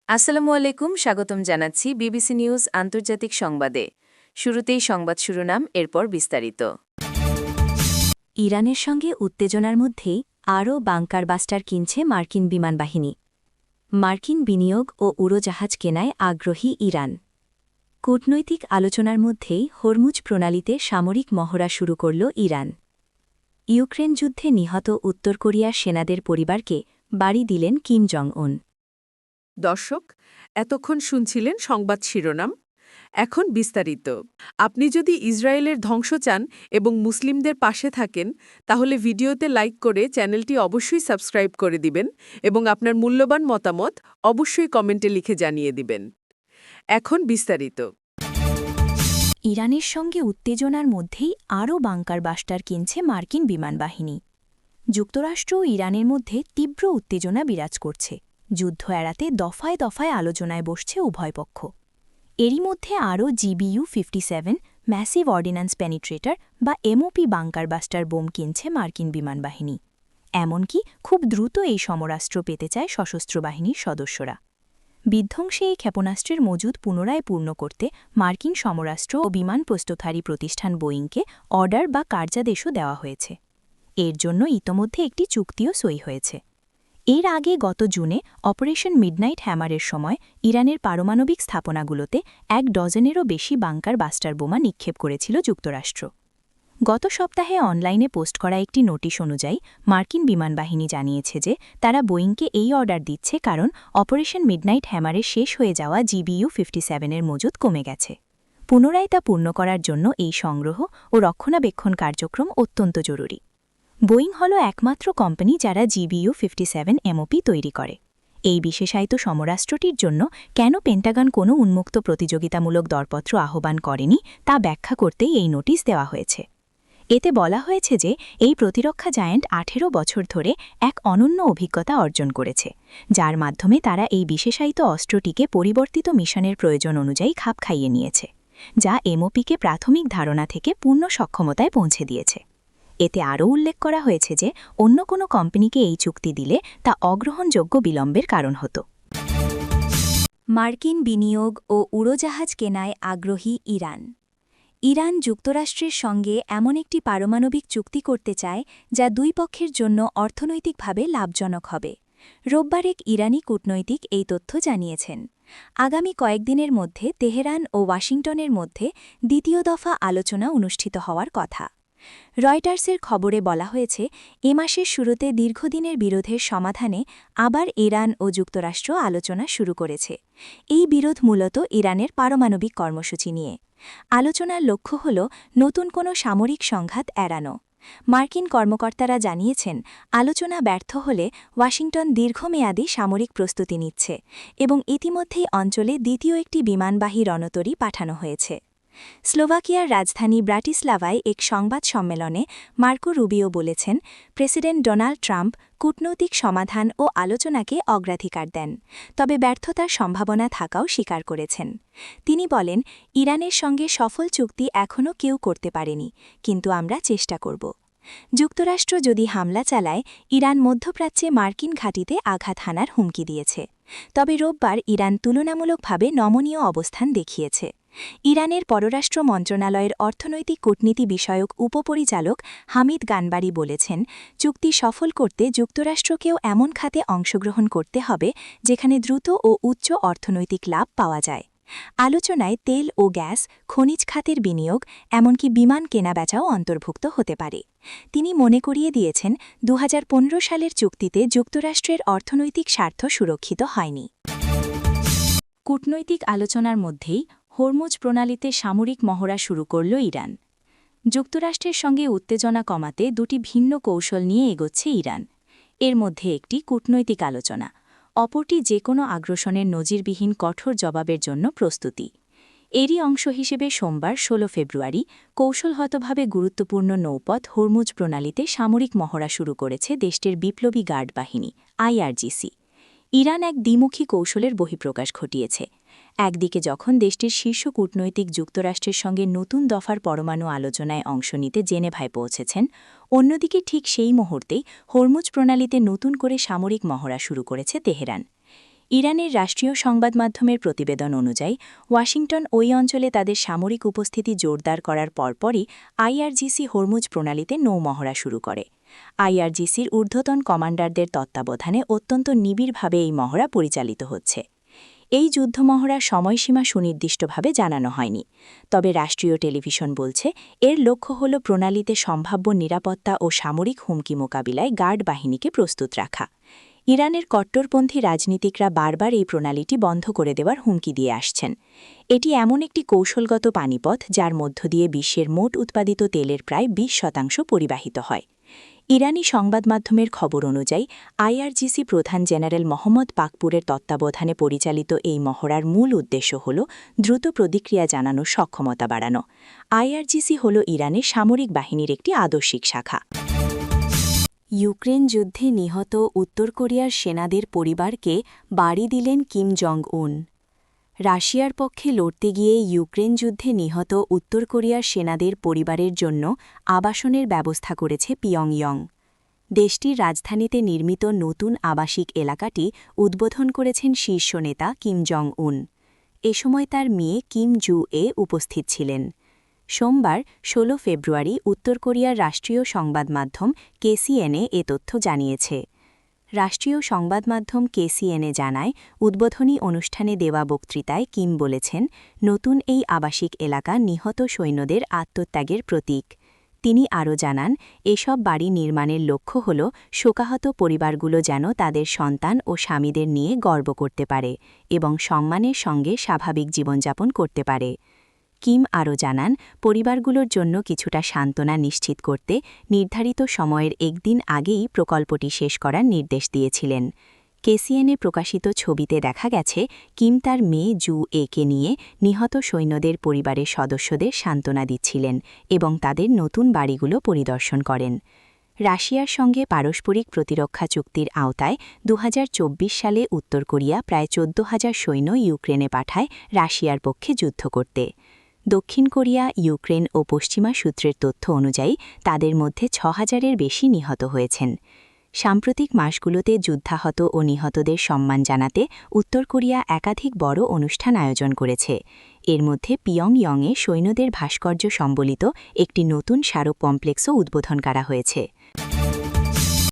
আসসালামু আলাইকুম, স্বাগতম জানাচ্ছি বিবিসি নিউজ আন্তর্জাতিক সংবাদে। শুরুতেই সংবাদ শিরোনাম, এরপর বিস্তারিত। ইরানের সঙ্গে উত্তেজনার মধ্যেই আরও বাংকার বাস্টার কিনছে মার্কিন বিমান বাহিনী। মার্কিন বিনিয়োগ ও উড়োজাহাজ কেনায় আগ্রহী ইরান। কূটনৈতিক আলোচনার মধ্যেই হরমুজ প্রণালীতে সামরিক মহড়া শুরু করল ইরান। ইউক্রেন যুদ্ধে নিহত উত্তর কোরিয়ার সেনাদের পরিবারকে বাড়ি দিলেন কিম জং উন। দর্শক, এতক্ষণ শুনছিলেন সংবাদ শিরোনাম। এখন বিস্তারিত। আপনি যদি ইসরায়েলের ধ্বংস চান এবং মুসলিমদের পাশে থাকেন, তাহলে ভিডিওতে লাইক করে চ্যানেলটি অবশ্যই সাবস্ক্রাইব করে দিবেন এবং আপনার মূল্যবান মতামত অবশ্যই কমেন্টে লিখে জানিয়ে দিবেন। এখন বিস্তারিত। ইরানের সঙ্গে উত্তেজনার মধ্যেই আরও বাংকার বাস্টার কিনছে মার্কিন বিমান বাহিনী। যুক্তরাষ্ট্র ও ইরানের মধ্যে তীব্র উত্তেজনা বিরাজ করছে। যুদ্ধ এড়াতে দফায় দফায় আলোচনায় বসছে উভয় পক্ষ। এরই মধ্যে আরও GBU-57 ম্যাসিভ অর্ডিন্যান্স পেনিট্রেটর বা এমওপি বাংকার বাস্টার বোম কিনছে মার্কিন বিমান বাহিনী। এমনকি খুব দ্রুত এই সমরাস্ত্র পেতে চায় সশস্ত্র বাহিনীর সদস্যরা। বিধ্বংসী এই ক্ষেপণাস্ত্রের মজুদ পুনরায় পূর্ণ করতে মার্কিন সমরাস্ত্র ও বিমান প্রস্তুতকারী প্রতিষ্ঠান বোয়িংকে অর্ডার বা কার্যাদেশও দেওয়া হয়েছে। এর জন্য ইতোমধ্যে একটি চুক্তিও সই হয়েছে। এর আগে গত জুনে অপারেশন মিডনাইট হ্যামারের সময় ইরানের পারমাণবিক স্থাপনাগুলোতে 1 ডজনেরও বেশি বাংকার বাস্টার বোমা নিক্ষেপ করেছিল যুক্তরাষ্ট্র। গত সপ্তাহে অনলাইনে পোস্ট করা একটি নোটিশ অনুযায়ী মার্কিন বিমান বাহিনী জানিয়েছে যে তারা বোয়িংকে এই অর্ডার দিচ্ছে কারণ অপারেশন মিডনাইট হ্যামারে শেষ হয়ে যাওয়া GBU-57 মজুদ কমে গেছে। পুনরায় তা পূর্ণ করার জন্য এই সংগ্রহ ও রক্ষণাবেক্ষণ কার্যক্রম অত্যন্ত জরুরি। বোয়িং হল একমাত্র কোম্পানি যারা GBU-57 এমওপি তৈরি করে। এই বিশেষায়িত সমরাস্ত্রটির জন্য কেন পেন্টাগন কোনো উন্মুক্ত প্রতিযোগিতামূলক দরপত্র আহ্বান করেনি তা ব্যাখ্যা করতেই এই নোটিশ দেওয়া হয়েছে। এতে বলা হয়েছে যে এই প্রতিরক্ষা জায়ান্ট 18 বছর ধরে এক অনন্য অভিজ্ঞতা অর্জন করেছে, যার মাধ্যমে তারা এই বিশেষায়িত অস্ত্রটিকে পরিবর্তিত মিশনের প্রয়োজন অনুযায়ী খাপ খাইয়ে নিয়েছে, যা এমওপিকে প্রাথমিক ধারণা থেকে পূর্ণ সক্ষমতায় পৌঁছে দিয়েছে। এতে আরও উল্লেখ করা হয়েছে যে অন্য কোনো কোম্পানিকে এই চুক্তি দিলে তা অগ্রহণযোগ্য বিলম্বের কারণ হতো। মার্কিন বিনিয়োগ ও উড়োজাহাজ কেনায় আগ্রহী ইরান। ইরান যুক্তরাষ্ট্রের সঙ্গে এমন একটি পারমাণবিক চুক্তি করতে চায় যা দুই পক্ষের জন্য অর্থনৈতিকভাবে লাভজনক হবে। রোববার এক ইরানি কূটনৈতিক এই তথ্য জানিয়েছেন। আগামী কয়েকদিনের মধ্যে তেহরান ও ওয়াশিংটনের মধ্যে দ্বিতীয় দফা আলোচনা অনুষ্ঠিত হওয়ার কথা। রয়টার্সের খবরে বলা হয়েছে, এ মাসের শুরুতে দীর্ঘদিনের বিরোধের সমাধানে আবার ইরান ও যুক্তরাষ্ট্র আলোচনা শুরু করেছে। এই বিরোধ মূলত ইরানের পারমাণবিক কর্মসূচি নিয়ে। আলোচনার লক্ষ্য হল নতুন কোনো সামরিক সংঘাত এড়ানো। মার্কিন কর্মকর্তারা জানিয়েছেন, আলোচনা ব্যর্থ হলে ওয়াশিংটন দীর্ঘমেয়াদী সামরিক প্রস্তুতি নিচ্ছে এবং ইতিমধ্যেই অঞ্চলে দ্বিতীয় একটি বিমানবাহী রণতরী পাঠানো হয়েছে। স্লোভাকিয়ার রাজধানী ব্রাটিস্লাভায় এক সংবাদ সম্মেলনে মার্কো রুবিও বলেছেন, প্রেসিডেন্ট ডোনাল্ড ট্রাম্প কূটনৈতিক সমাধান ও আলোচনাকে অগ্রাধিকার দেন, তবে ব্যর্থতার সম্ভাবনা থাকাও স্বীকার করেছেন। তিনি বলেন, ইরানের সঙ্গে সফল চুক্তি এখনও কেউ করতে পারেনি, কিন্তু আমরা চেষ্টা করব। যুক্তরাষ্ট্র যদি হামলা চালায়, ইরান মধ্যপ্রাচ্যে মার্কিন ঘাঁটিতে আঘাত হানার হুমকি দিয়েছে। তবে রোববার ইরান তুলনামূলকভাবে নমনীয় অবস্থান দেখিয়েছে। ইরানের পররাষ্ট্র মন্ত্রণালয়ের অর্থনৈতিক কূটনীতি বিষয়ক উপপরিচালক হামিদ গানবারি বলেছেন, চুক্তি সফল করতে যুক্তরাষ্ট্রকেও এমন খাতে অংশগ্রহণ করতে হবে যেখানে দ্রুত ও উচ্চ অর্থনৈতিক লাভ পাওয়া যায়। আলোচনায় তেল ও গ্যাস, খনিজ খাতের বিনিয়োগ, এমনকি বিমান কেনাবেচাও অন্তর্ভুক্ত হতে পারে। তিনি মনে করিয়ে দিয়েছেন, 2015 সালের চুক্তিতে যুক্তরাষ্ট্রের অর্থনৈতিক স্বার্থ সুরক্ষিত হয়নি। কূটনৈতিক আলোচনার মধ্যেই হরমুজ প্রণালীতে সামরিক মহড়া শুরু করল ইরান। যুক্তরাষ্ট্রের সঙ্গে উত্তেজনা কমাতে দুটি ভিন্ন কৌশল নিয়ে এগোচ্ছে ইরান। এর মধ্যে একটি কূটনৈতিক আলোচনা, অপরটি যে কোনো আগ্রাসনের নজিরবিহীন কঠোর জবাবের জন্য প্রস্তুতি। এরই অংশ হিসেবে সোমবার 16 ফেব্রুয়ারি কৌশলগতভাবে গুরুত্বপূর্ণ নৌপথ হরমুজ প্রণালীতে সামরিক মহড়া শুরু করেছে দেশটির বিপ্লবী গার্ড বাহিনী IRGC। ইরান এক দ্বিমুখী কৌশলের বহিঃপ্রকাশ ঘটিয়েছে। একদিকে যখন দেশটির শীর্ষ কূটনৈতিক যুক্তরাষ্ট্রের সঙ্গে নতুন দফার পরমাণু আলোচনায় অংশ নিতে জেনেভায় পৌঁছেছেন, অন্যদিকে ঠিক সেই মুহূর্তেই হরমুজ প্রণালীতে নতুন করে সামরিক মহড়া শুরু করেছে তেহরান। ইরানের রাষ্ট্রীয় সংবাদ মাধ্যমের প্রতিবেদন অনুযায়ী ওয়াশিংটন ওই অঞ্চলে তাদের সামরিক উপস্থিতি জোরদার করার পরপরই আইআরজিসি হরমুজ প্রণালীতে নৌমহড়া শুরু করে। আইআরজিসির ঊর্ধ্বতন কমান্ডারদের তত্ত্বাবধানে অত্যন্ত নিবিড়ভাবে এই মহড়া পরিচালিত হচ্ছে। এই যুদ্ধমহড়ার সময়সীমা সুনির্দিষ্টভাবে জানানো হয়নি, তবে রাষ্ট্রীয় টেলিভিশন বলছে এর লক্ষ্য হল প্রণালীতে সম্ভাব্য নিরাপত্তা ও সামরিক হুমকি মোকাবিলায় গার্ড বাহিনীকে প্রস্তুত রাখা। ইরানের কট্টরপন্থী রাজনীতিকরা বারবার এই প্রণালীটি বন্ধ করে দেওয়ার হুমকি দিয়ে আসছেন। এটি এমন একটি কৌশলগত পানিপথ যার মধ্য দিয়ে বিশ্বের মোট উৎপাদিত তেলের প্রায় 20% পরিবাহিত হয়। ইরানি সংবাদ মাধ্যমের খবর অনুযায়ী আইআরজিসি প্রধান জেনারেল মোহাম্মদ পাকপুরের তত্ত্বাবধানে পরিচালিত এই মহড়ার মূল উদ্দেশ্য হল দ্রুত প্রতিক্রিয়া জানানোর সক্ষমতা বাড়ানো। আইআরজিসি হল ইরানের সামরিক বাহিনীর একটি আদর্শিক শাখা। ইউক্রেন যুদ্ধে নিহত উত্তর কোরিয়ার সেনাদের পরিবারকে বাড়ি দিলেন কিম জং উন। রাশিয়ার পক্ষে লড়তে গিয়ে ইউক্রেন যুদ্ধে নিহত উত্তর কোরিয়ার সেনাদের পরিবারের জন্য আবাসনের ব্যবস্থা করেছে পিয়ংইয়ং। দেশটির রাজধানীতে নির্মিত নতুন আবাসিক এলাকাটি উদ্বোধন করেছেন শীর্ষ নেতা কিম জং উন। এ সময় তার মেয়ে কিম জু-এ উপস্থিত ছিলেন। সোমবার 16 ফেব্রুয়ারি উত্তর কোরিয়ার রাষ্ট্রীয় সংবাদ মাধ্যম কেসিএনএ এ তথ্য জানিয়েছে। রাষ্ট্রীয় সংবাদ মাধ্যম কেসিএনএ জানায়, উদ্বোধনী অনুষ্ঠানে দেওয়া বক্তৃতায় কিম বলেছেন, নতুন এই আবাসিক এলাকা নিহত সৈন্যদের আত্মত্যাগের প্রতীক। তিনি আরও জানান, এসব বাড়ি নির্মাণের লক্ষ্য হল শোকাহত পরিবারগুলো যেন তাদের সন্তান ও স্বামীদের নিয়ে গর্ব করতে পারে এবং সম্মানের সঙ্গে স্বাভাবিক জীবনযাপন করতে পারে। কিম আরও জানান, পরিবারগুলোর জন্য কিছুটা সান্ত্বনা নিশ্চিত করতে নির্ধারিত সময়ের একদিন আগেই প্রকল্পটি শেষ করার নির্দেশ দিয়েছিলেন। কেসিএনএ প্রকাশিত ছবিতে দেখা গেছে, কিম তার মেয়ে জু-একে নিয়ে নিহত সৈন্যদের পরিবারের সদস্যদের সান্ত্বনা দিচ্ছিলেন এবং তাদের নতুন বাড়িগুলো পরিদর্শন করেন। রাশিয়ার সঙ্গে পারস্পরিক প্রতিরক্ষা চুক্তির আওতায় 2024 সালে উত্তর কোরিয়া প্রায় 14,000 সৈন্য ইউক্রেনে পাঠায় রাশিয়ার পক্ষে যুদ্ধ করতে। দক্ষিণ কোরিয়া, ইউক্রেন ও পশ্চিমা সূত্রের তথ্য অনুযায়ী তাদের মধ্যে 6,000-এর বেশি নিহত হয়েছেন। সাম্প্রতিক মাসগুলোতে যুদ্ধাহত ও নিহতদের সম্মান জানাতে উত্তর কোরিয়া একাধিক বড় অনুষ্ঠান আয়োজন করেছে। এর মধ্যে পিয়ংইয়ংয়ে সৈন্যদের ভাস্কর্য সম্বলিত একটি নতুন স্মারক কমপ্লেক্সও উদ্বোধন করা হয়েছে।